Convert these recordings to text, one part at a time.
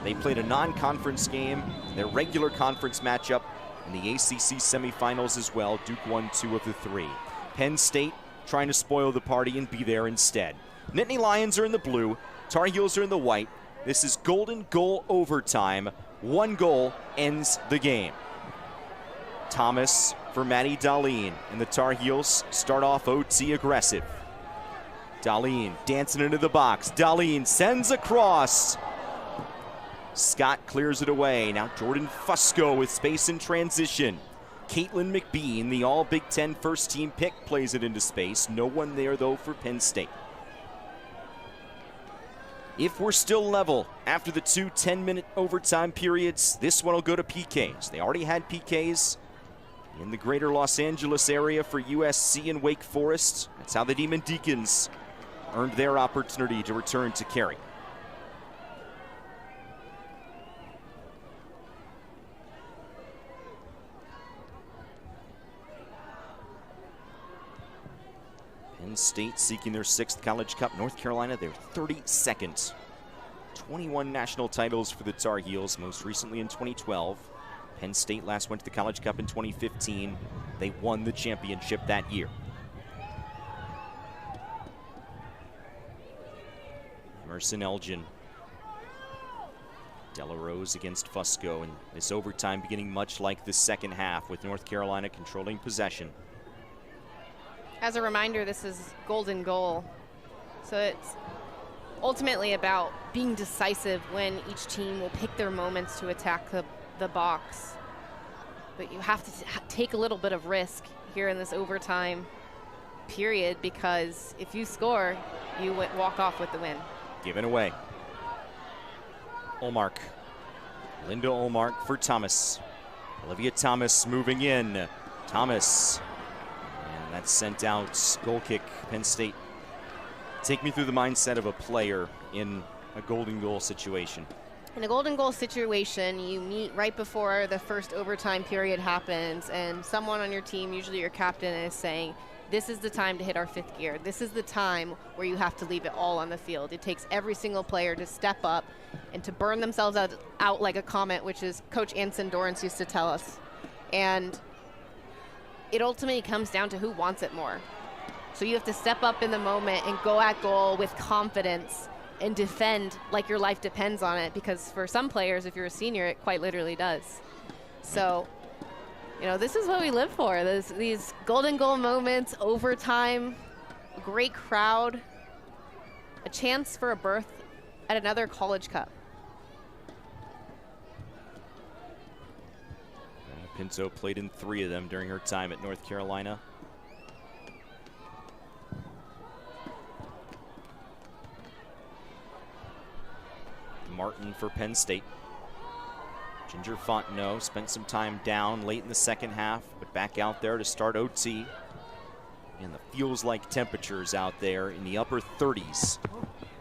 They played a non-conference game, their regular conference matchup in the ACC semifinals as well. Duke won 2 of the 3. Penn State trying to spoil the party and be there instead. Nittany Lions are in the blue, Tar Heels are in the white. This is golden goal overtime. 1 goal ends the game. Thomas for Maddie Darlene, and the Tar Heels start off OT aggressive. Darlene dancing into the box. Darlene sends across. Scott clears it away. Now Jordan Fusco with space in transition. Caitlin McBean, the all Big Ten first team pick, plays it into space. No one there though for Penn State. If we're still level after the 2 10-minute overtime periods, this one will go to PKs. They already had PKs in the greater Los Angeles area for USC and Wake Forest. That's how the Demon Deacons earned their opportunity to return to Cary. Penn State seeking their 6th College Cup. North Carolina, their 32nd. 21 national titles for the Tar Heels, most recently in 2012. Penn State last went to the College Cup in 2015. They won the championship that year. Emerson Elgin. Della Rose against Fusco, and this overtime beginning much like the second half with North Carolina controlling possession. As a reminder, this is golden goal. So it's ultimately about being decisive when each team will pick their moments to attack the box. But you have to take a little bit of risk here in this overtime period, because if you score, you walk off with the win. Given away. Olmark. Linda Olmark for Thomas. Olivia Thomas moving in. Thomas. And that's sent out. Goal kick, Penn State. Take me through the mindset of a player in a golden goal situation. In a golden goal situation, you meet right before the first overtime period happens, and someone on your team, usually your captain, is saying, this is the time to hit our 5th gear. This is the time where you have to leave it all on the field. It takes every single player to step up and to burn themselves out like a comet, which is Coach Anson Dorrance used to tell us. And it ultimately comes down to who wants it more. So you have to step up in the moment and go at goal with confidence and defend like your life depends on it, because for some players, if you're a senior, it quite literally does. So, you know, this is what we live for. These golden goal moments, overtime, a great crowd, a chance for a berth at another College Cup. Pinto played in 3 of them during her time at North Carolina. Martin for Penn State. Ginger Fontenot spent some time down late in the second half, but back out there to start OT. And the feels like temperatures out there in the upper 30s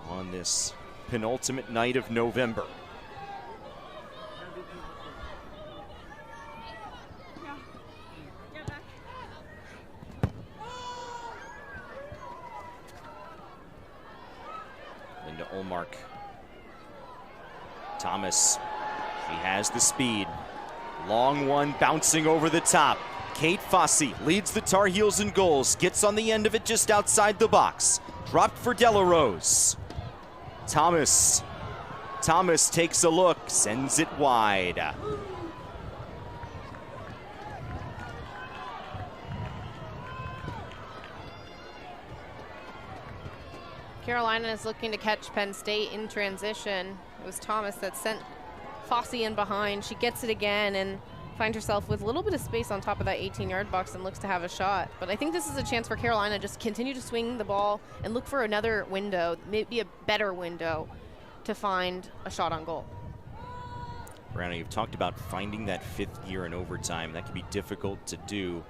on this penultimate night of November. Linda Olmark. Thomas, she has the speed. Long one bouncing over the top. Kate Faasse leads the Tar Heels in goals, gets on the end of it just outside the box. Dropped for Della Rose. Thomas takes a look, sends it wide. Carolina is looking to catch Penn State in transition. It was Thomas that sent Faasse in behind. She gets it again and finds herself with a little bit of space on top of that 18-yard box and looks to have a shot. But I think this is a chance for Carolina to just continue to swing the ball and look for another window, maybe a better window, to find a shot on goal. Brianna, you've talked about finding that 5th gear in overtime. That can be difficult to do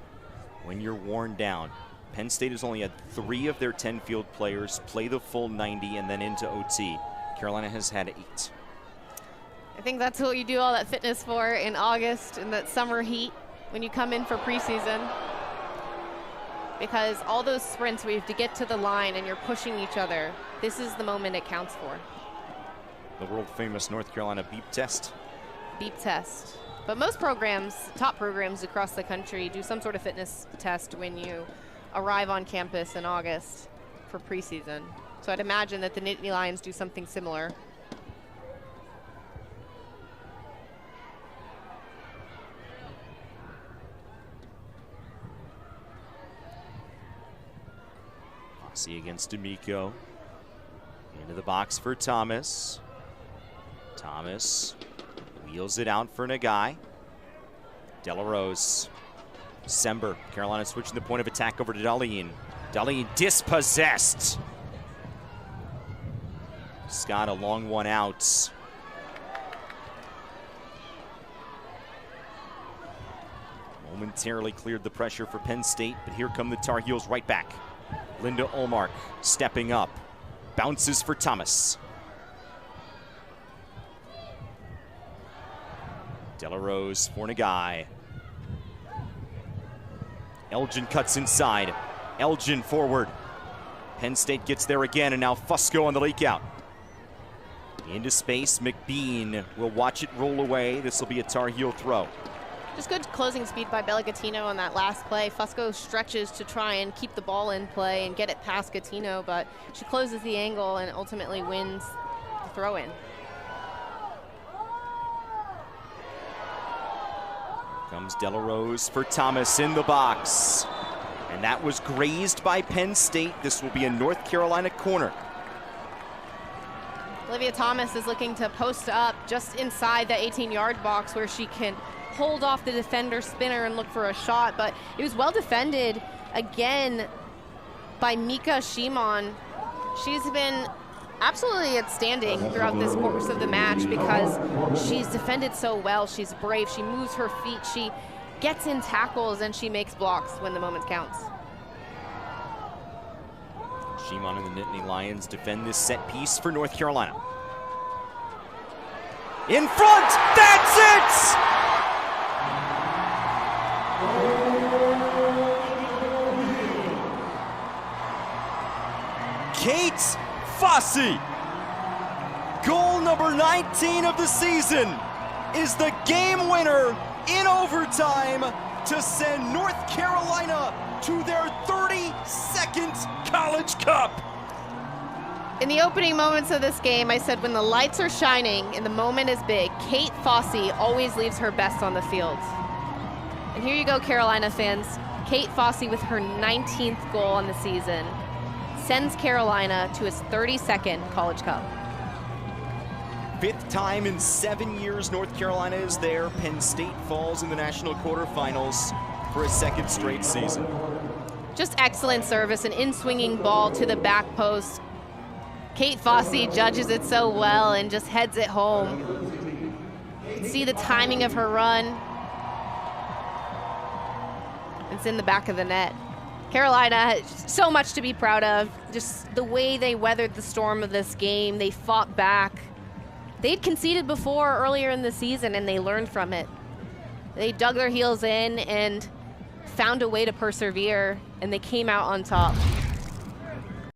when you're worn down. Penn State has only had 3 of their 10 field players play the full 90 and then into OT. Carolina has had 8. I think that's what you do all that fitness for in August, in that summer heat, when you come in for preseason. Because all those sprints where you have to get to the line and you're pushing each other, this is the moment it counts for. The world-famous North Carolina beep test. Beep test. But most programs, top programs across the country, do some sort of fitness test when you arrive on campus in August for preseason. So I'd imagine that the Nittany Lions do something similar. Faasse against D'Amico. Into the box for Thomas. Thomas wheels it out for Nagai. Delarose. Sember. Carolina switching the point of attack over to Dahlin. Dahlin dispossessed. Scott a long one out. Momentarily cleared the pressure for Penn State, but here come the Tar Heels right back. Linda Olmark stepping up. Bounces for Thomas. Delarose for Nagai. Elgin cuts inside. Elgin forward. Penn State gets there again, and now Fusco on the leak out. Into space, McBean will watch it roll away. This will be a Tar Heel throw. Just good closing speed by Bella Gattino on that last play. Fusco stretches to try and keep the ball in play and get it past Gattino, but she closes the angle and ultimately wins the throw-in. Comes Delarose for Thomas in the box. And that was grazed by Penn State. This will be a North Carolina corner. Olivia Thomas is looking to post up just inside the 18-yard box where she can hold off the defender spinner and look for a shot, but it was well defended again by Mika Shimon. She's been absolutely outstanding throughout this course of the match because she's defended so well. She's brave, she moves her feet, she gets in tackles, and she makes blocks when the moment counts. Shimon and the Nittany Lions defend this set piece for North Carolina. In front, that's it! Kate Faasse, goal number 19 of the season, is the game winner in overtime to send North Carolina to their 32nd College Cup. In the opening moments of this game, I said when the lights are shining and the moment is big, Kate Faasse always leaves her best on the field. And here you go, Carolina fans. Kate Faasse with her 19th goal on the season sends Carolina to its 32nd College Cup. 5th time in 7 years North Carolina is there. Penn State falls in the national quarterfinals for a second straight season. Just excellent service, an in-swinging ball to the back post. Kate Faasse judges it so well and just heads it home. See the timing of her run. It's in the back of the net. Carolina, so much to be proud of. Just the way they weathered the storm of this game. They fought back. They'd conceded before earlier in the season, and they learned from it. They dug their heels in and found a way to persevere, and they came out on top.